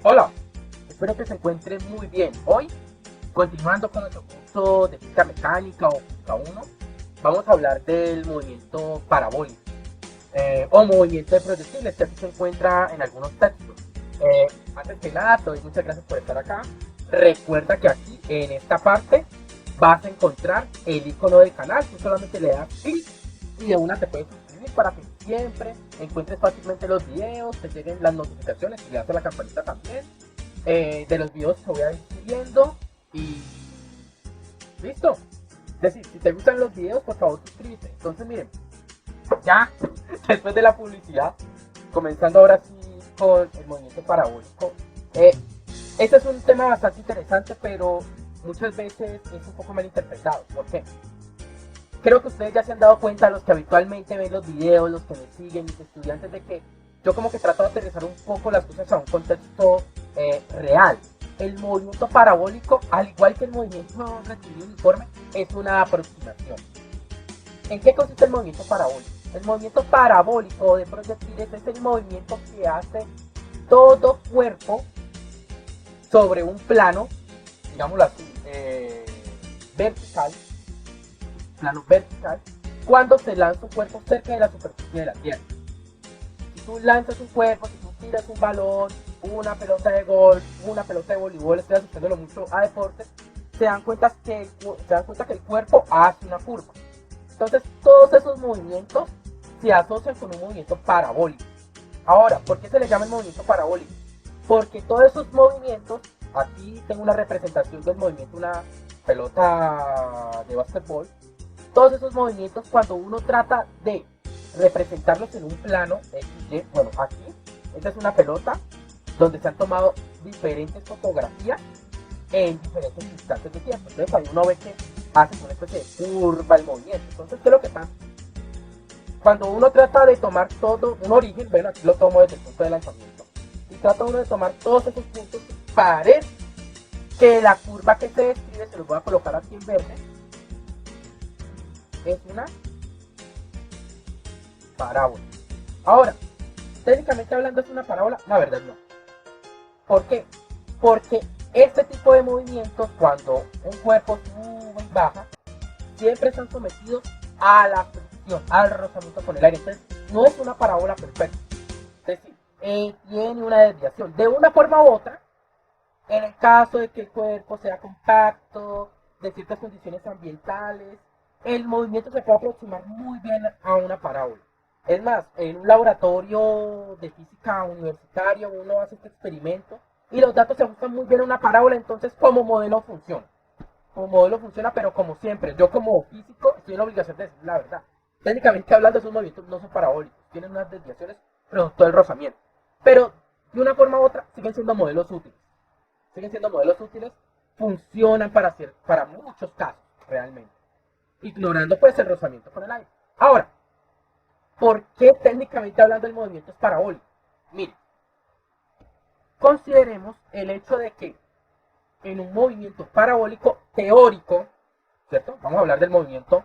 Hola, espero que se encuentren muy bien. Hoy, continuando con nuestro curso de física mecánica o física 1, vamos a hablar del movimiento parabólico o movimiento de proyectiles que aquí se encuentra en algunos textos. Antes que nada, te doy muchas gracias por estar acá. Recuerda que aquí, en esta parte, vas a encontrar el icono del canal. Tú solamente le das clic y de una te puedes suscribir para que siempre encuentres fácilmente los videos, te lleguen las notificaciones y le das a la campanita también de los videos que voy a ir subiendo y listo. Es decir, si te gustan los videos, por favor suscríbete. Entonces miren, ya después de la publicidad, comenzando ahora sí con el movimiento parabólico. Eh, este es un tema bastante interesante, pero muchas veces es un poco mal interpretado. ¿Por qué? Creo que ustedes ya se han dado cuenta, los que habitualmente ven los videos, los que me siguen, mis estudiantes, de que yo como que trato de aterrizar un poco las cosas a un contexto real. El movimiento parabólico, al igual que el movimiento rectilíneo uniforme, es una aproximación. ¿En qué consiste el movimiento parabólico? El movimiento parabólico de proyectiles es el movimiento que hace todo cuerpo sobre un plano, digámoslo así, vertical, plano vertical, cuando se lanza un cuerpo cerca de la superficie de la Tierra. Si tú lanzas un cuerpo, si tú tiras un balón, una pelota de golf, una pelota de voleibol, estoy asociándolo mucho a deportes, se dan cuenta que el cuerpo hace una curva. Entonces, todos esos movimientos se asocian con un movimiento parabólico. Ahora, ¿por qué se le llama el movimiento parabólico? Porque todos esos movimientos, aquí tengo una representación del movimiento de una pelota de básquetbol, todos esos movimientos cuando uno trata de representarlos en un plano XY, bueno, aquí, esta es una pelota donde se han tomado diferentes fotografías en diferentes instantes de tiempo. Entonces ahí uno ve que hace una especie de curva el movimiento. Entonces, ¿qué es lo que pasa? Cuando uno trata de tomar todo un origen, bueno, aquí lo tomo desde el punto de lanzamiento, y trata uno de tomar todos esos puntos, parece que la curva que se describe, se los voy a colocar aquí en verde, es una parábola. Ahora, técnicamente hablando, ¿es una parábola? La verdad no. ¿Por qué? Porque este tipo de movimientos, cuando un cuerpo sube y baja, siempre están sometidos a la fricción, al rozamiento con el aire. Entonces, no es una parábola perfecta. Es decir, tiene una desviación. De una forma u otra, en el caso de que el cuerpo sea compacto, de ciertas condiciones ambientales, el movimiento se puede aproximar muy bien a una parábola. Es más, en un laboratorio de física universitario uno hace este experimento y los datos se ajustan muy bien a una parábola, entonces como modelo funciona. Como modelo funciona, pero como siempre, yo como físico estoy en la obligación de decir la verdad. Técnicamente hablando, esos movimientos no son parabólicos, tienen unas desviaciones producto del rozamiento. Pero de una forma u otra siguen siendo modelos útiles. Siguen siendo modelos útiles, funcionan para muchos casos, realmente. Ignorando pues el rozamiento con el aire. Ahora, ¿por qué técnicamente hablando el movimiento es parabólico? Mire, consideremos el hecho de que en un movimiento parabólico teórico, ¿cierto? Vamos a hablar del movimiento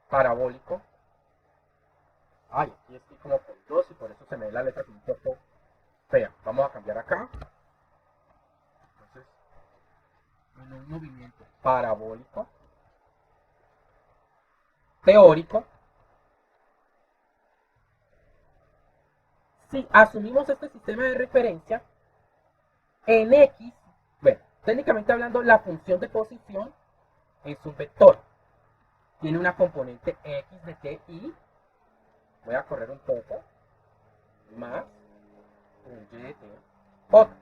parabólico. Ay, aquí estoy como con dos y por eso se me ve la letra un poco fea. Vamos a cambiar acá. Entonces, en un movimiento parabólico teórico, si asumimos este sistema de referencia, en X, bueno, técnicamente hablando, la función de posición es un vector. Tiene una componente X de T y, voy a correr un poco, más un Y de T, otra.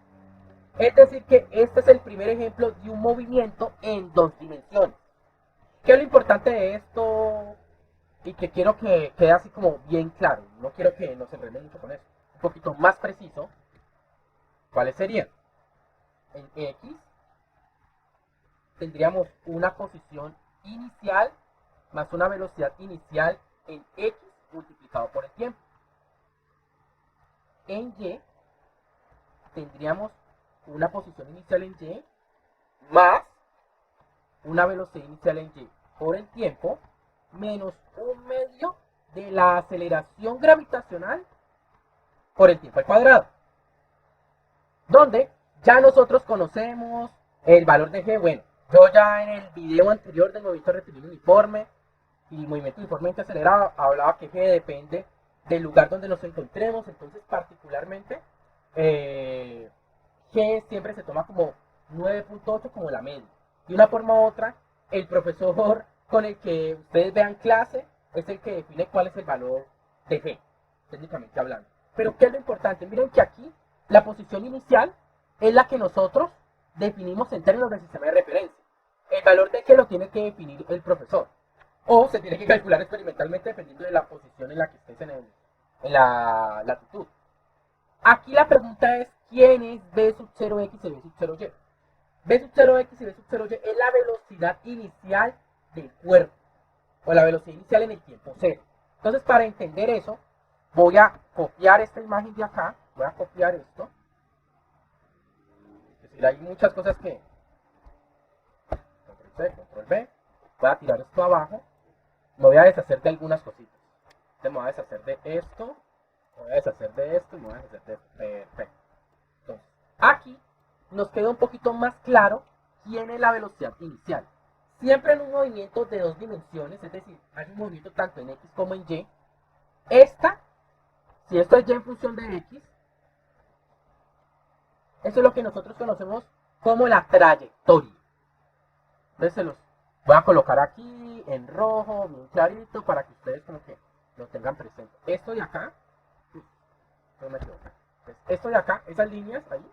Es decir, que este es el primer ejemplo de un movimiento en dos dimensiones. ¿Qué es lo importante de esto? Y que quiero que quede así como bien claro. No quiero que nos enredemos mucho con eso. Un poquito más preciso. ¿Cuáles serían? En X tendríamos una posición inicial más una velocidad inicial en X multiplicado por el tiempo. En Y tendríamos una posición inicial en Y más una velocidad inicial en Y por el tiempo menos un medio de la aceleración gravitacional por el tiempo al cuadrado. donde ya nosotros conocemos el valor de G. Bueno, yo ya en el video anterior del movimiento rectilíneo uniforme y movimiento uniformemente acelerado hablaba que G depende del lugar donde nos encontremos. Entonces particularmente G siempre se toma como 9.8 como la media. De una forma u otra, el profesor con el que ustedes vean clase es el que define cuál es el valor de G, técnicamente hablando. Pero ¿qué es lo importante? Miren que aquí la posición inicial es la que nosotros definimos en términos de sistema de referencia. El valor de G lo tiene que definir el profesor. O se tiene que calcular experimentalmente dependiendo de la posición en la que estés en la latitud. Aquí la pregunta es, ¿quién es B sub 0x y B sub 0y? B sub 0x y B sub 0y es la velocidad inicial del cuerpo, o la velocidad inicial en el tiempo cero. Entonces, para entender eso, voy a copiar esta imagen de acá, voy a copiar esto. Es decir, hay muchas cosas que... Control C, Control V. Voy a tirar esto abajo. Me voy a deshacer de algunas cositas. Entonces, me voy a deshacer de esto, me voy a deshacer de esto y me voy a deshacer de esto. Perfecto. Entonces, aquí nos queda un poquito más claro quién es la velocidad inicial. Siempre en un movimiento de dos dimensiones, es decir, hay un movimiento tanto en X como en Y. Si esto es Y en función de X, eso es lo que nosotros conocemos como la trayectoria. Entonces se los voy a colocar aquí en rojo, bien clarito, para que ustedes como que lo tengan presente. Esto de acá, no me equivoco. Entonces, esto de acá, esas líneas ahí,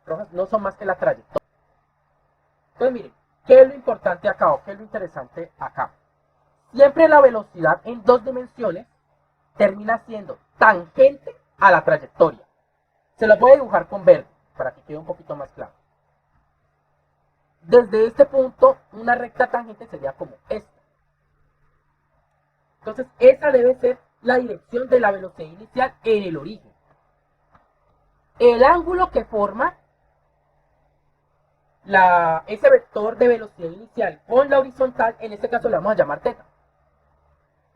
rojas, no son más que la trayectoria. Entonces miren, ¿qué es lo importante acá o qué es lo interesante acá? Siempre la velocidad en dos dimensiones termina siendo tangente a la trayectoria. Se lo voy a dibujar con verde para que quede un poquito más claro. Desde este punto, una recta tangente sería como esta. Entonces, esa debe ser la dirección de la velocidad inicial en el origen. El ángulo que forma ese vector de velocidad inicial con la horizontal, en este caso le vamos a llamar θ.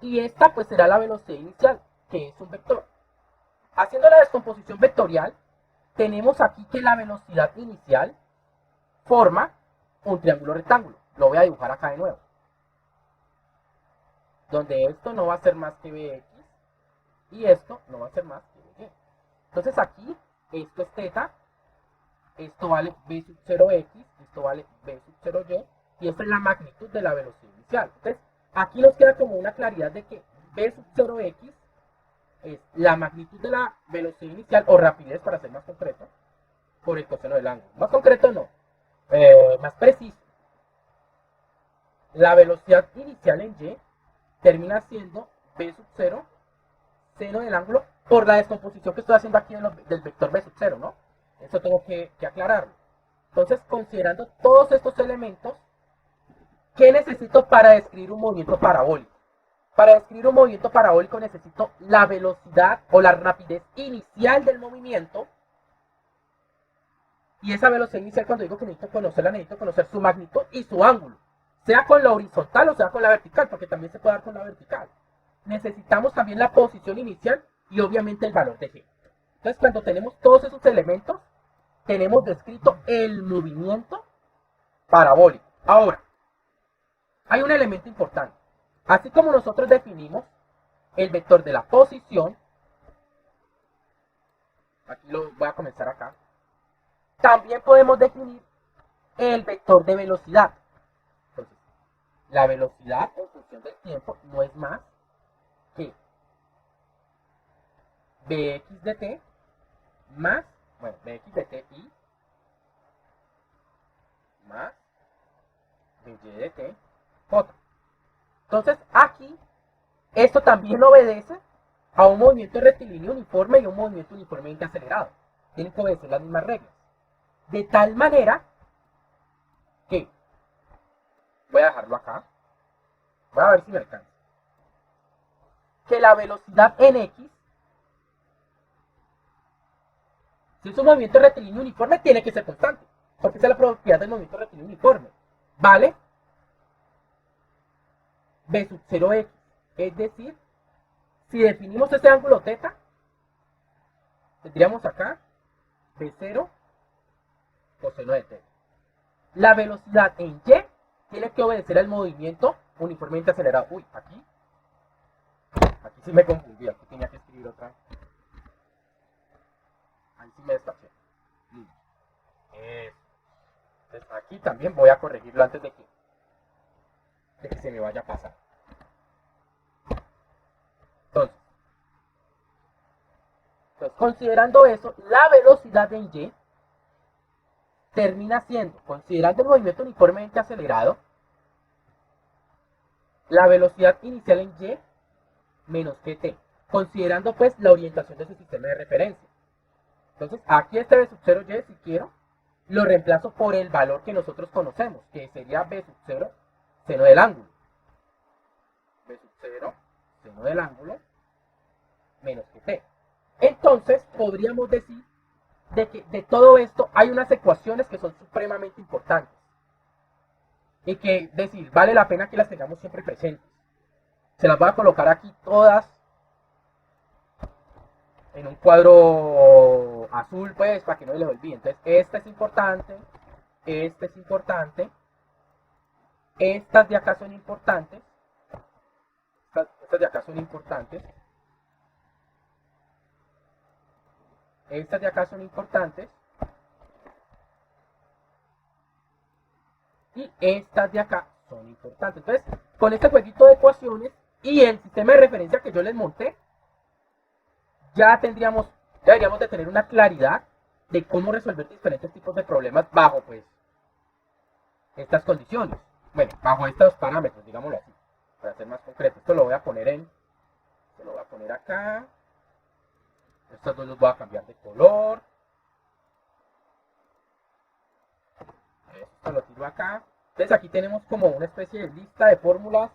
Y esta pues será la velocidad inicial, que es un vector. Haciendo la descomposición vectorial, tenemos aquí que la velocidad inicial forma un triángulo rectángulo. Lo voy a dibujar acá de nuevo. Donde esto no va a ser más que Bx y esto no va a ser más que By. Entonces aquí, esto es θ, esto vale B sub 0x, esto vale B sub 0y, y esta es la magnitud de la velocidad inicial. Entonces, aquí nos queda como una claridad de que B sub 0x es la magnitud de la velocidad inicial, o rapidez para ser más concreto, por el coseno del ángulo. Más concreto no, más preciso. La velocidad inicial en Y termina siendo B sub 0, seno del ángulo, por la descomposición que estoy haciendo aquí del vector B sub 0, ¿no? Eso tengo que aclararlo. Entonces, considerando todos estos elementos, ¿qué necesito para describir un movimiento parabólico? Para describir un movimiento parabólico necesito la velocidad o la rapidez inicial del movimiento. Y esa velocidad inicial, cuando digo que necesito conocerla, necesito conocer su magnitud y su ángulo. Sea con la horizontal o sea con la vertical, porque también se puede dar con la vertical. Necesitamos también la posición inicial y obviamente el valor de G. Entonces, cuando tenemos todos esos elementos, tenemos descrito el movimiento parabólico. Ahora, hay un elemento importante. Así como nosotros definimos el vector de la posición, aquí lo voy a comenzar acá, también podemos definir el vector de velocidad. Entonces, la velocidad en función del tiempo no es más que Bx de t más, bueno, Bx de t y más By de t j. Entonces, aquí, esto también obedece a un movimiento rectilíneo uniforme y un movimiento uniformemente acelerado. Tienen que obedecer las mismas reglas. De tal manera que, voy a dejarlo acá, voy a ver si me alcanza, que la velocidad en x, si es un movimiento rectilíneo uniforme, tiene que ser constante, porque esa es la propiedad del movimiento rectilíneo uniforme, ¿vale? B sub 0x, es decir, si definimos este ángulo θ, tendríamos acá V0 coseno de t. La velocidad en y tiene que obedecer al movimiento uniformemente acelerado. Uy, aquí sí me confundí, aquí tenía que escribir otra. Ahí sí me destaché. Eso. Entonces aquí también voy a corregirlo antes de que se me vaya a pasar. Entonces, considerando eso, la velocidad en y termina siendo, considerando el movimiento uniformemente acelerado, la velocidad inicial en y menos gt, considerando pues la orientación de su sistema de referencia. Entonces, aquí este b sub 0y, si quiero, lo reemplazo por el valor que nosotros conocemos, que sería b sub 0, seno del ángulo. B sub 0, seno del ángulo, menos gt. Entonces, podríamos decir de que de todo esto hay unas ecuaciones que son supremamente importantes. Y que, decir, vale la pena que las tengamos siempre presentes. Se las voy a colocar aquí todas en un cuadro azul, pues, para que no les olvide. Entonces, esta es importante, esta es importante, estas de acá son importantes, estas de acá son importantes, estas de acá son importantes, y estas de acá son importantes. Entonces, con este jueguito de ecuaciones y el sistema de referencia que yo les monté, ya deberíamos de tener una claridad de cómo resolver diferentes tipos de problemas bajo, pues, estas condiciones. Bueno, bajo estos parámetros, digámoslo así, para ser más concreto. Esto lo voy a poner acá. Estos dos los voy a cambiar de color. Esto lo tiro acá. Entonces aquí tenemos como una especie de lista de fórmulas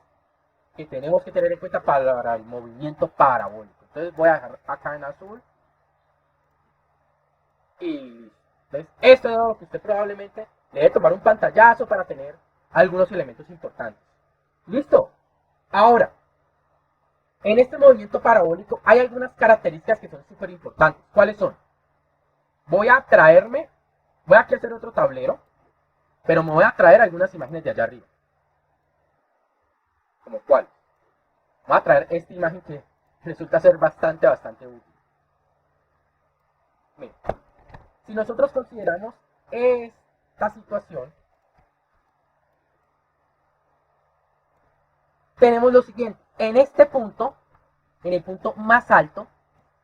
que tenemos que tener en cuenta para el movimiento parabólico. Entonces voy a dejar acá en azul. Y entonces esto es lo que usted probablemente le debe tomar un pantallazo para tener algunos elementos importantes. ¿Listo? Ahora, en este movimiento parabólico hay algunas características que son súper importantes. ¿Cuáles son? Voy a aquí hacer otro tablero, pero me voy a traer algunas imágenes de allá arriba. ¿Como cuál? Voy a traer esta imagen que resulta ser bastante útil. Miren, si nosotros consideramos esta situación, tenemos lo siguiente. En este punto, en el punto más alto,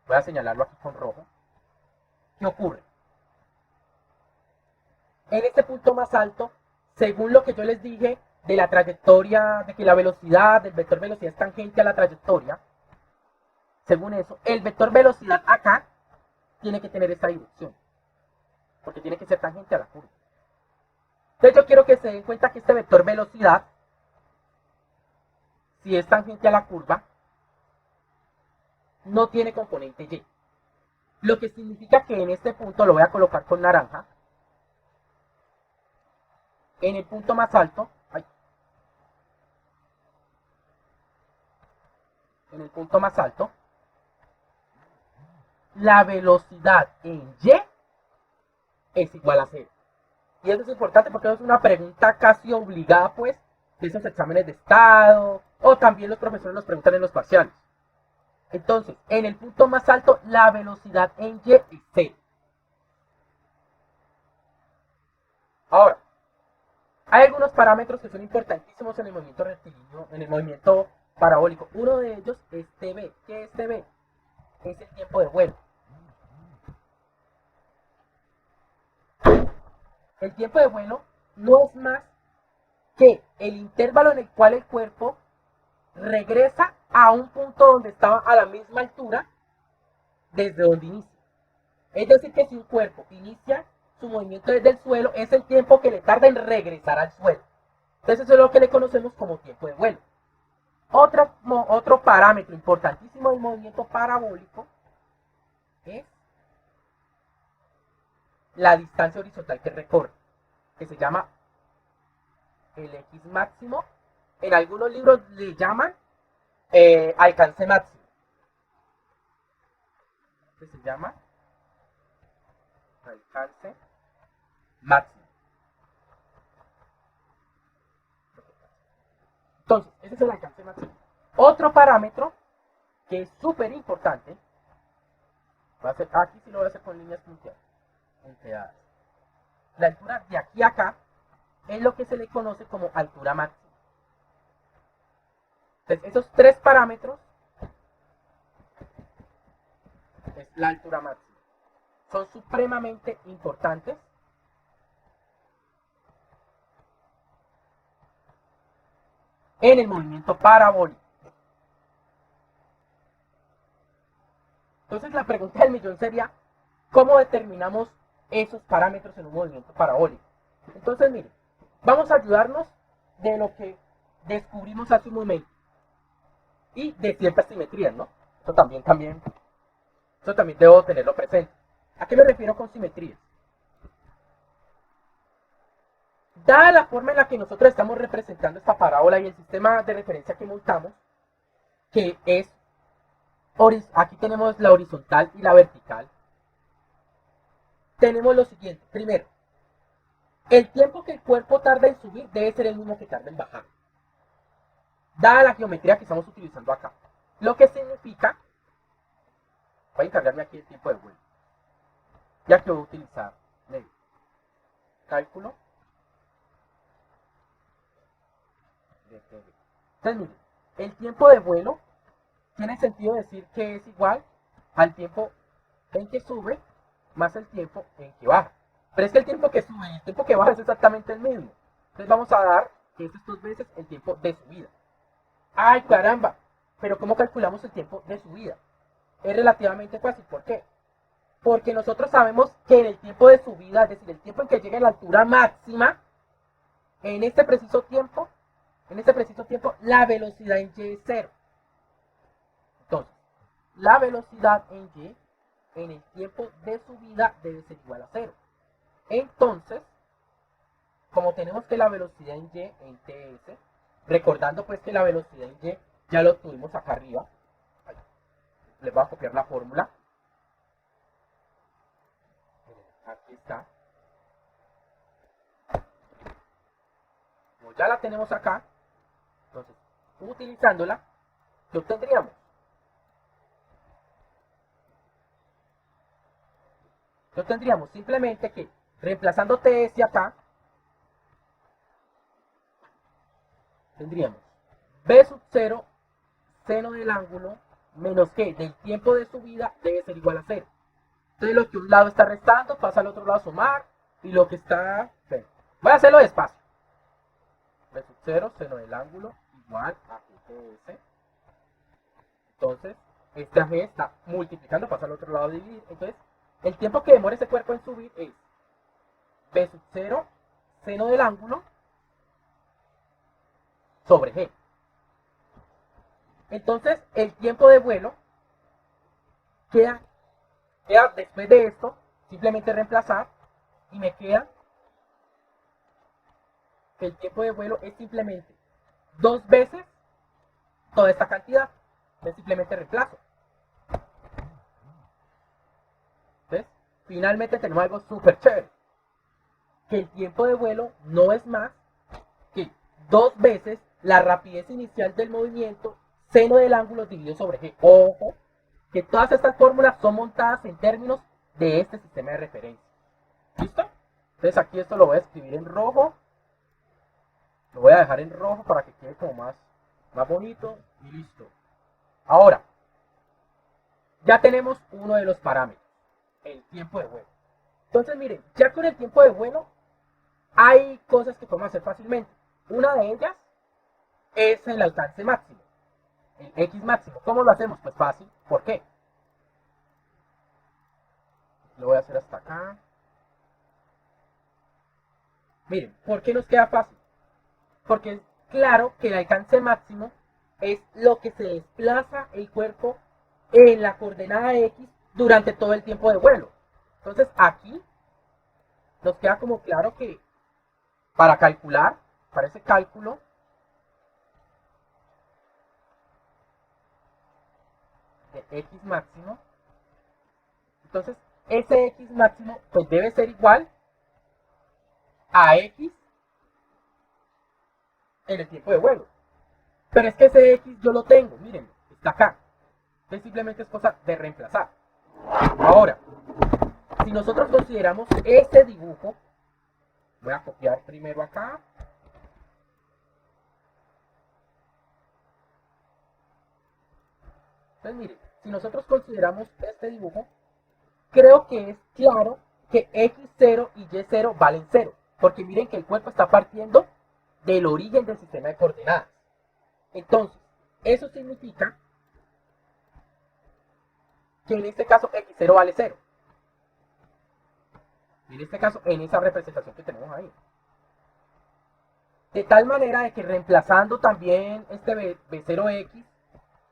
voy a señalarlo aquí con rojo, ¿qué ocurre? En este punto más alto, según lo que yo les dije de la trayectoria, de que la velocidad, del vector velocidad es tangente a la trayectoria, según eso, el vector velocidad acá tiene que tener esta dirección, porque tiene que ser tangente a la curva. Entonces yo quiero que se den cuenta que este vector velocidad, si es tangente a la curva, no tiene componente y. Lo que significa que en este punto, lo voy a colocar con naranja, en el punto más alto, la velocidad en y es igual a 0. Y eso es importante porque es una pregunta casi obligada, pues, de esos exámenes de estado, o también los profesores nos preguntan en los parciales. Entonces, en el punto más alto, la velocidad en y es 0. Ahora, hay algunos parámetros que son importantísimos en el movimiento rectilíneo, en el movimiento parabólico. Uno de ellos es Tb. ¿Qué es Tb? Es el tiempo de vuelo. El tiempo de vuelo no es más que el intervalo en el cual el cuerpo regresa a un punto donde estaba a la misma altura desde donde inicia. Es decir, que si un cuerpo inicia su movimiento desde el suelo, es el tiempo que le tarda en regresar al suelo. Entonces eso es lo que le conocemos como tiempo de vuelo. Otro parámetro importantísimo del movimiento parabólico es la distancia horizontal que recorre, que se llama el X máximo. En algunos libros le llaman alcance máximo, que se llama alcance máximo. Entonces, ese es el alcance máximo. Otro parámetro que es súper importante, aquí sí lo voy a hacer con líneas punteadas. La altura de aquí a acá es lo que se le conoce como altura máxima. Entonces, esos tres parámetros es la altura máxima. Son supremamente importantes en el movimiento parabólico. Entonces la pregunta del millón sería, ¿cómo determinamos esos parámetros en un movimiento parabólico? Entonces, miren, vamos a ayudarnos de lo que descubrimos hace un momento y de ciertas simetrías, ¿no? Eso también debo tenerlo presente. ¿A qué me refiero con simetrías? Dada la forma en la que nosotros estamos representando esta parábola y el sistema de referencia que montamos, que es, aquí tenemos la horizontal y la vertical, tenemos lo siguiente. Primero, el tiempo que el cuerpo tarda en subir debe ser el mismo que tarda en bajar, dada la geometría que estamos utilizando acá. Lo que significa, voy a encargarme aquí el tiempo de vuelo, ya que voy a utilizar cálculo de TV. Entonces, miren, el tiempo de vuelo tiene sentido decir que es igual al tiempo en que sube más el tiempo en que baja. Pero es que el tiempo que sube y el tiempo que baja es exactamente el mismo. Entonces vamos a dar que es dos veces el tiempo de subida. ¡Ay, caramba! Pero ¿cómo calculamos el tiempo de subida? Es relativamente fácil. ¿Por qué? Porque nosotros sabemos que en el tiempo de subida, es decir, el tiempo en que llegue a la altura máxima, en este preciso tiempo, la velocidad en y es 0. Entonces, la velocidad en y en el tiempo de subida debe ser igual a 0. Entonces, como tenemos que la velocidad en y en ts, recordando pues que la velocidad en y ya lo tuvimos acá arriba, les voy a copiar la fórmula. Aquí está. Como ya la tenemos acá, entonces, utilizándola, ¿qué obtendríamos? ¿Qué obtendríamos? Simplemente que reemplazando ts acá, tendríamos b sub 0 seno del ángulo menos que del tiempo de subida debe ser igual a 0. Entonces lo que un lado está restando pasa al otro lado a sumar y lo que está... Voy a hacerlo despacio. B sub 0 seno del ángulo igual a GTS. Entonces este AG está multiplicando, pasa al otro lado a dividir. Entonces el tiempo que demora ese cuerpo en subir es B sub 0 seno del ángulo sobre G. Entonces el tiempo de vuelo queda después de esto, simplemente reemplazar y me queda que el tiempo de vuelo es simplemente 2 veces toda esta cantidad. Entonces simplemente reemplazo. Entonces, finalmente tenemos algo súper chévere. Que el tiempo de vuelo no es más que 2 veces la rapidez inicial del movimiento seno del ángulo dividido sobre G. Ojo, que todas estas fórmulas son montadas en términos de este sistema de referencia. ¿Listo? Entonces aquí esto lo voy a escribir en rojo. Lo voy a dejar en rojo para que quede como más bonito y listo. Ahora, ya tenemos uno de los parámetros, el tiempo de vuelo. Entonces miren, ya con el tiempo de vuelo hay cosas que podemos hacer fácilmente. Una de ellas es el alcance máximo, el X máximo. ¿Cómo lo hacemos? Pues fácil. ¿Por qué? Lo voy a hacer hasta acá. Miren, ¿por qué nos queda fácil? Porque es claro que el alcance máximo es lo que se desplaza el cuerpo en la coordenada X durante todo el tiempo de vuelo. Entonces aquí nos queda como claro que para calcular, para ese cálculo, de X máximo, entonces ese x máximo pues debe ser igual a x en el tiempo de vuelo. Pero es que ese x yo lo tengo, miren, está acá. Entonces simplemente es cosa de reemplazar. Ahora, si nosotros consideramos este dibujo, voy a copiar primero acá. Entonces miren, si nosotros consideramos este dibujo, creo que es claro que x0 y y0 valen 0. Porque miren que el cuerpo está partiendo del origen del sistema de coordenadas. Entonces, eso significa que en este caso x0 vale 0. En este caso, en esa representación que tenemos ahí. De tal manera de que reemplazando también este b0x,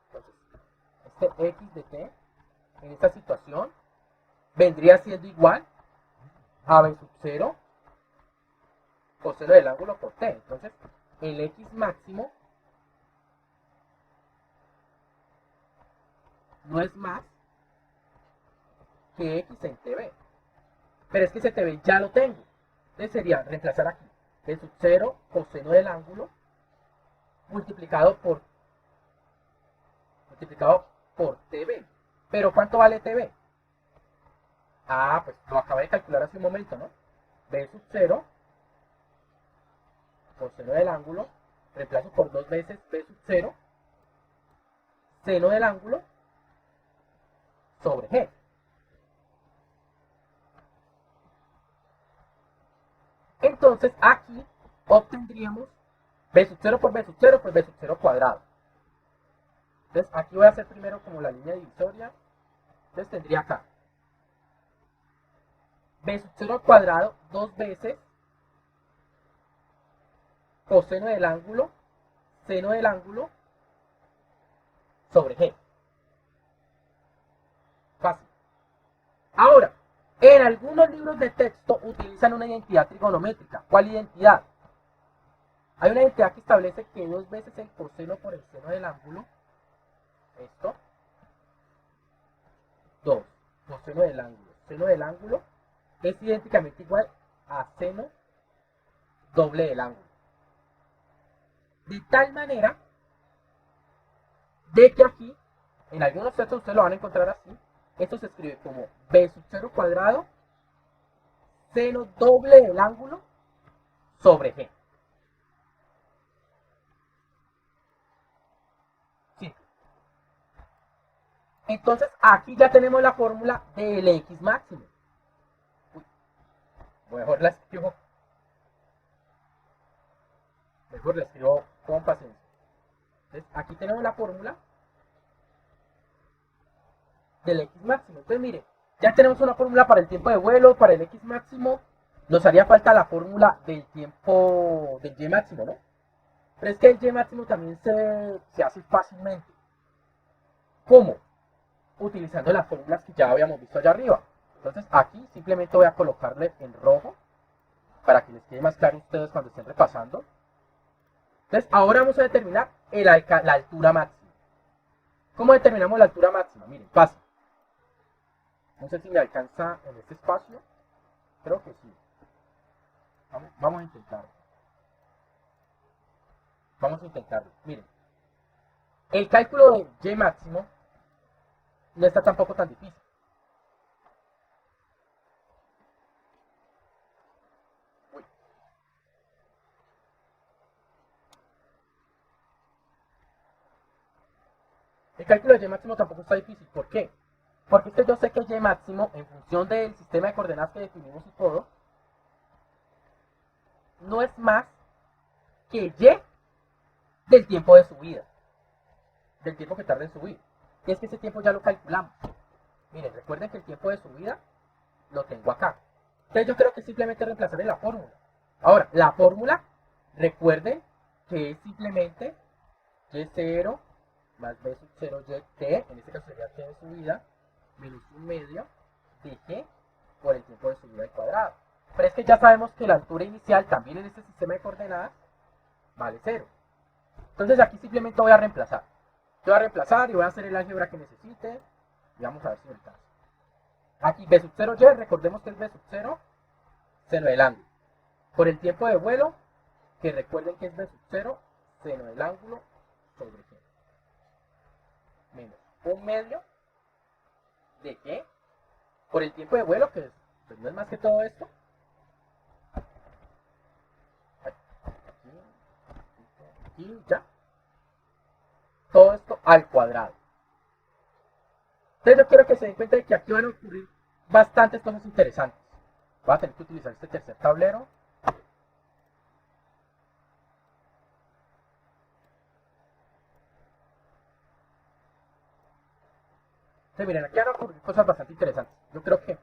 entonces, este x de t, en esta situación, vendría siendo igual a b sub 0 coseno del ángulo por t. Entonces, el x máximo no es más que x en tb. Pero es que ese tb ya lo tengo. Entonces sería reemplazar aquí b sub 0 coseno del ángulo multiplicado por tb. Pero ¿cuánto vale tb? Ah, pues lo acabé de calcular hace un momento, ¿no? B sub 0 coseno del ángulo, reemplazo por 2 veces B sub 0 seno del ángulo sobre G. Entonces aquí obtendríamos B sub 0 por B sub 0, pues B sub 0 cuadrado. Entonces aquí voy a hacer primero como la línea divisoria. Entonces tendría acá B sub 0 al cuadrado 2 veces coseno del ángulo, seno del ángulo sobre G. Fácil. Ahora, en algunos libros de texto utilizan una identidad trigonométrica. ¿Cuál identidad? Hay una identidad que establece que 2 veces el coseno por el seno del ángulo, esto, 2, coseno del ángulo, seno del ángulo, es idénticamente igual a seno doble del ángulo. De tal manera de que aquí, en algunos textos ustedes lo van a encontrar así, esto se escribe como b sub 0 cuadrado seno doble del ángulo sobre G. Sí. Entonces aquí ya tenemos la fórmula del x máximo. Uy, mejor la escribo con paciencia. Entonces aquí tenemos la fórmula del x máximo. Entonces mire, ya tenemos una fórmula para el tiempo de vuelo, para el x máximo. Nos haría falta la fórmula del tiempo del y máximo, ¿no? Pero es que el y máximo también se hace fácilmente. ¿Cómo? Utilizando las fórmulas que ya habíamos visto allá arriba. Entonces aquí simplemente voy a colocarle en rojo para que les quede más claro a ustedes cuando estén repasando. Entonces ahora vamos a determinar la altura máxima. ¿Cómo determinamos la altura máxima? Miren, fácil. No sé si me alcanza en este espacio. Creo que sí. Vamos a intentarlo. Vamos a intentarlo. Miren. El cálculo de y máximo no está tampoco tan difícil. Uy. El cálculo de y máximo tampoco está difícil. ¿Por qué? Porque es que yo sé que y máximo, en función del sistema de coordenadas que definimos y todo, no es más que y del tiempo de subida. Del tiempo que tarda en subir. Y es que ese tiempo ya lo calculamos. Miren, recuerden que el tiempo de subida lo tengo acá. Entonces yo creo que simplemente reemplazar en la fórmula. Ahora, la fórmula, recuerden que es simplemente y0 más b sub 0 t, en este caso sería t de subida, menos 1/2 de g por el tiempo de subida al cuadrado. Pero es que ya sabemos que la altura inicial también en este sistema de coordenadas vale 0. Entonces aquí simplemente voy a reemplazar. Yo voy a reemplazar y voy a hacer el álgebra que necesite y vamos a ver si me alcanza. Aquí B sub 0y, recordemos que es B sub 0 seno del ángulo. Por el tiempo de vuelo, que recuerden que es B sub 0 seno del ángulo sobre G. Menos un medio de G por el tiempo de vuelo, que pues no es más que todo esto. Aquí, ya. Todo esto al cuadrado. Entonces yo quiero que se den cuenta de que aquí van a ocurrir bastantes cosas interesantes. Voy a tener que utilizar este tercer tablero. Entonces miren, aquí van a ocurrir cosas bastante interesantes. Yo creo que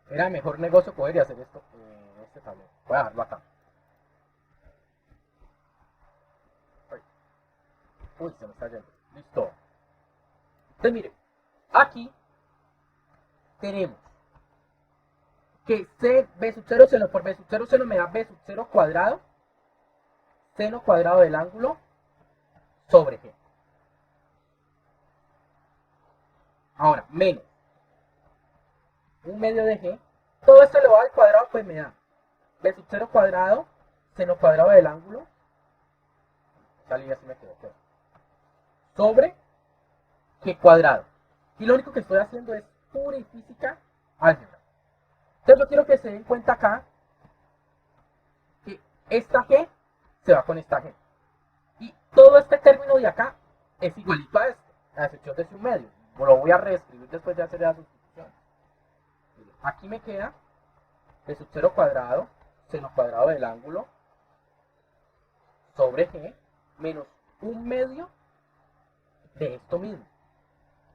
era mejor negocio coger y hacer esto en este tablero. Voy a dejarlo acá. Uy, se me está yendo. Listo. Entonces miren, aquí tenemos que C, B sub 0 seno por B sub 0 seno me da B sub 0 cuadrado, seno cuadrado del ángulo sobre G. Ahora, menos un medio de G. Todo esto elevado al cuadrado, pues me da B sub 0 cuadrado, seno cuadrado del ángulo. Esta línea sí me quedó claro. Sobre G cuadrado. Y lo único que estoy haciendo es pura y física álgebra. Entonces yo quiero que se den cuenta acá que esta G se va con esta G. Y todo este término de acá es igualito a este, a excepción de su medio. Lo voy a reescribir después de hacer la sustitución. Aquí me queda B sub 0 cuadrado, seno cuadrado del ángulo, sobre G, menos un medio de esto mismo.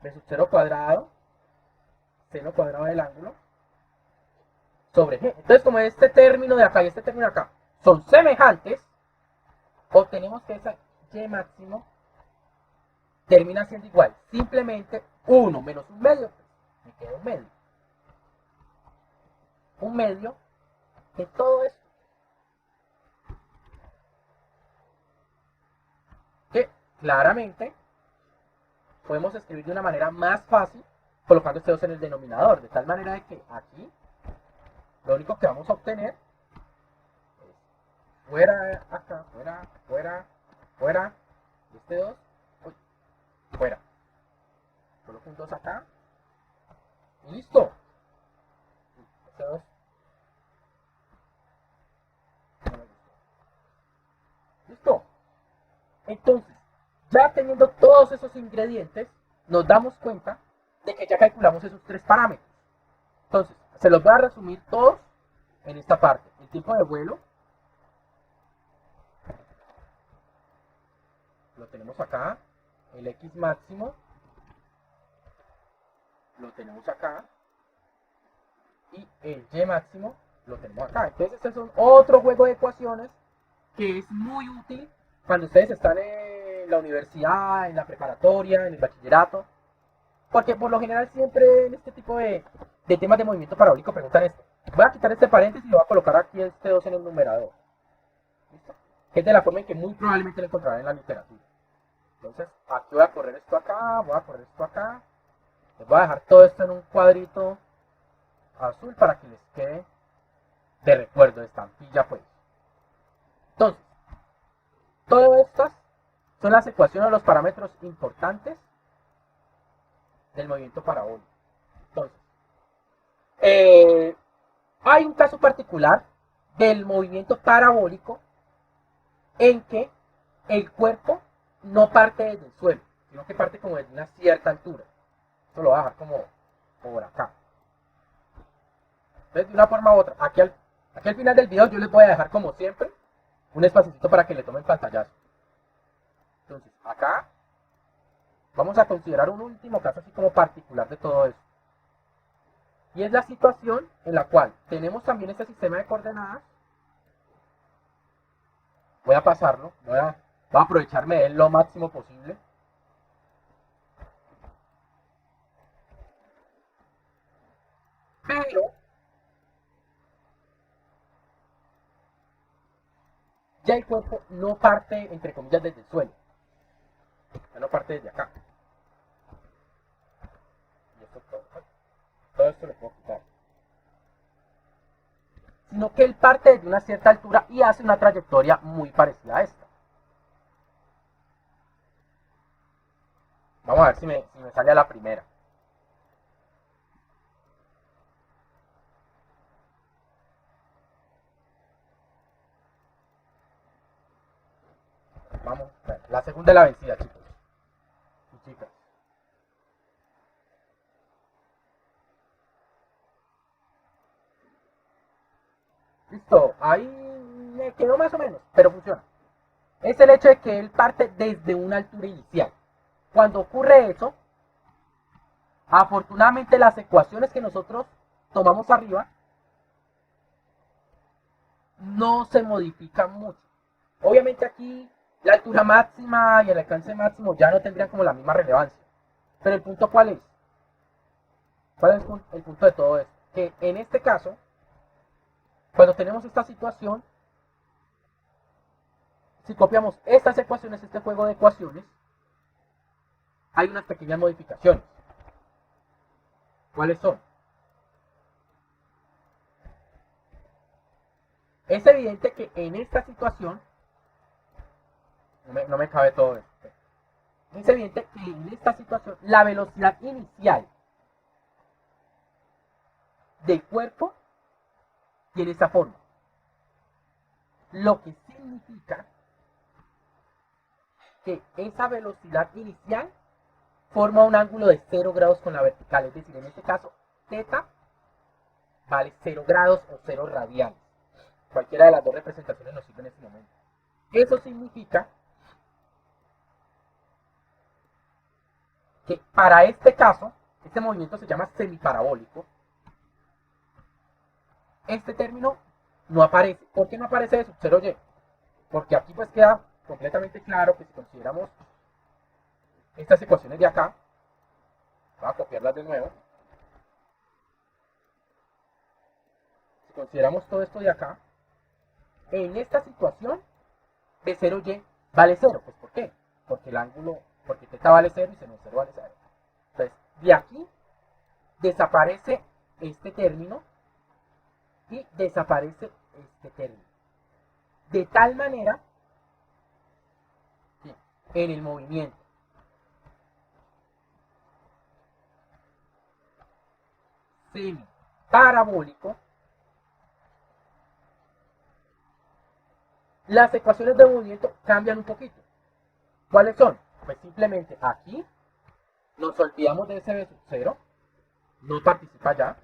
B sub 0 cuadrado, seno cuadrado del ángulo, sobre G. Entonces, como este término de acá y este término de acá son semejantes, obtenemos que esa Y máximo termina siendo igual. Simplemente 1 menos un medio, pues, me queda un medio. Un medio de todo esto. Que claramente podemos escribir de una manera más fácil colocando este 2 en el denominador. De tal manera de que aquí lo único que vamos a obtener es fuera acá, fuera, este 2, fuera. Coloco un 2 acá. Y listo. Este 2. Listo. Entonces, ya teniendo todos esos ingredientes, nos damos cuenta de que ya calculamos esos tres parámetros. Entonces, se los voy a resumir todos en esta parte. El tiempo de vuelo lo tenemos acá. El X máximo lo tenemos acá. Y el Y máximo lo tenemos acá. Entonces, este es otro juego de ecuaciones que es muy útil cuando ustedes están en la universidad, en la preparatoria, en el bachillerato. Porque por lo general siempre en este tipo de temas de movimiento parabólico preguntan esto. Voy a quitar este paréntesis y voy a colocar aquí este 2 en el numerador. ¿Listo? Que es de la forma en que muy probablemente lo encontrarán en la literatura. Entonces, aquí voy a correr esto acá, voy a correr esto acá. Les voy a dejar todo esto en un cuadrito azul para que les quede de recuerdo, de estampilla, pues. Entonces, todas estas son las ecuaciones de los parámetros importantes del movimiento parabólico. Entonces, hay un caso particular del movimiento parabólico en que el cuerpo no parte desde el suelo, sino que parte como desde una cierta altura. Esto lo voy a dejar como por acá. Entonces, de una forma u otra, aquí al final del video yo les voy a dejar como siempre un espacito para que le tomen pantallazo. Entonces, acá vamos a considerar un último caso así como particular de todo esto. Y es la situación en la cual tenemos también este sistema de coordenadas. Voy a pasarlo, voy a aprovecharme de él lo máximo posible. Pero ya el cuerpo no parte, entre comillas, desde el suelo. Ya no parte desde acá. Y esto todo todo esto lo puedo quitar. Sino que él parte de una cierta altura y hace una trayectoria muy parecida a esta. Vamos a ver si me sale a la primera. Vamos, la segunda es la vencida, chicos y chicas. Listo, ahí me quedó más o menos, pero funciona. Es el hecho de que él parte desde una altura inicial. Cuando ocurre eso, afortunadamente las ecuaciones que nosotros tomamos arriba no se modifican mucho. Obviamente aquí la altura máxima y el alcance máximo ya no tendrían como la misma relevancia. Pero el punto ¿cuál es? ¿Cuál es el punto de todo esto? Que en este caso, cuando tenemos esta situación, si copiamos estas ecuaciones, este juego de ecuaciones, hay unas pequeñas modificaciones. ¿Cuáles son? Es evidente que en esta situación, no me cabe todo esto, es evidente que en esta situación la velocidad inicial del cuerpo tiene esta forma. Lo que significa que esa velocidad inicial forma un ángulo de 0 grados con la vertical. Es decir, en este caso, θ vale 0 grados o 0 radianes. Cualquiera de las dos representaciones nos sirve en este momento. Eso significa que para este caso, este movimiento se llama semiparabólico. Este término no aparece. ¿Por qué no aparece de sub 0y? Porque aquí pues queda completamente claro que si consideramos estas ecuaciones de acá, voy a copiarlas de nuevo. Si consideramos todo esto de acá, en esta situación de 0y vale 0. Pues ¿por qué? Porque el ángulo, porque θ vale 0 y seno 0 vale 0. Entonces, de aquí desaparece este término y desaparece este término. De tal manera que en el movimiento semiparabólico, las ecuaciones de movimiento cambian un poquito. ¿Cuáles son? Pues simplemente aquí nos olvidamos de ese b sub 0, no participa ya.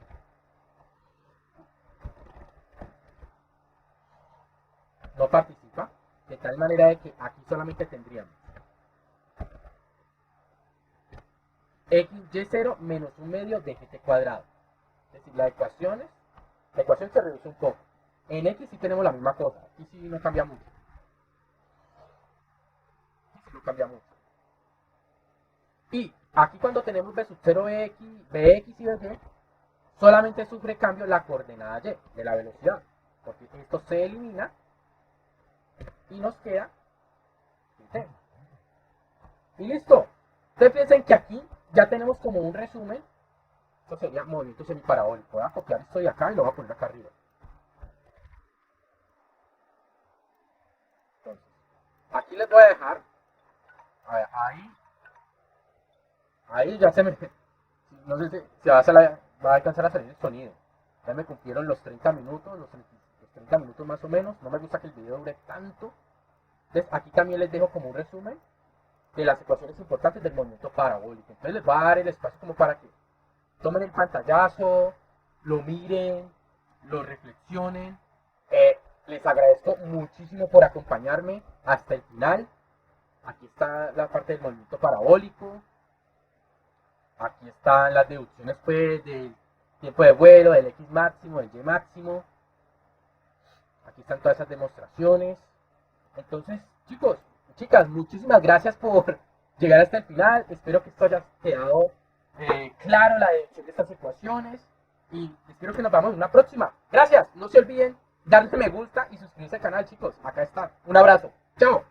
No participa, de tal manera de que aquí solamente tendríamos xy0 menos 1 medio de gt cuadrado. Es decir, la ecuación se reduce un poco. En x sí tenemos la misma cosa, aquí sí no cambia mucho. Aquí sí no cambia mucho. Y aquí cuando tenemos b sub 0x, bx y by, solamente sufre cambio la coordenada y de la velocidad, porque esto se elimina y nos queda t. Y listo. Ustedes piensen que aquí ya tenemos como un resumen. Esto sería movimiento semiparabólico. Voy a copiar esto de acá y lo voy a poner acá arriba. Entonces, aquí les voy a dejar. A ver, ahí ya se me... No sé si va a alcanzar a salir el sonido. Ya me cumplieron los 30 minutos, los 30 minutos más o menos. No me gusta que el video dure tanto. Entonces, aquí también les dejo como un resumen de las ecuaciones importantes del movimiento parabólico. Entonces les voy a dar el espacio como para que tomen el pantallazo, lo miren, lo reflexionen. Les agradezco muchísimo por acompañarme hasta el final. Aquí está la parte del movimiento parabólico. Aquí están las deducciones pues del tiempo de vuelo, del x máximo, del y máximo. Aquí están todas esas demostraciones. Entonces, chicos, chicas, muchísimas gracias por llegar hasta el final. Espero que esto haya quedado claro la deducción de estas ecuaciones. Y espero que nos veamos en una próxima. Gracias. No se olviden darle me gusta y suscribirse al canal, chicos. Acá está. Un abrazo. Chao.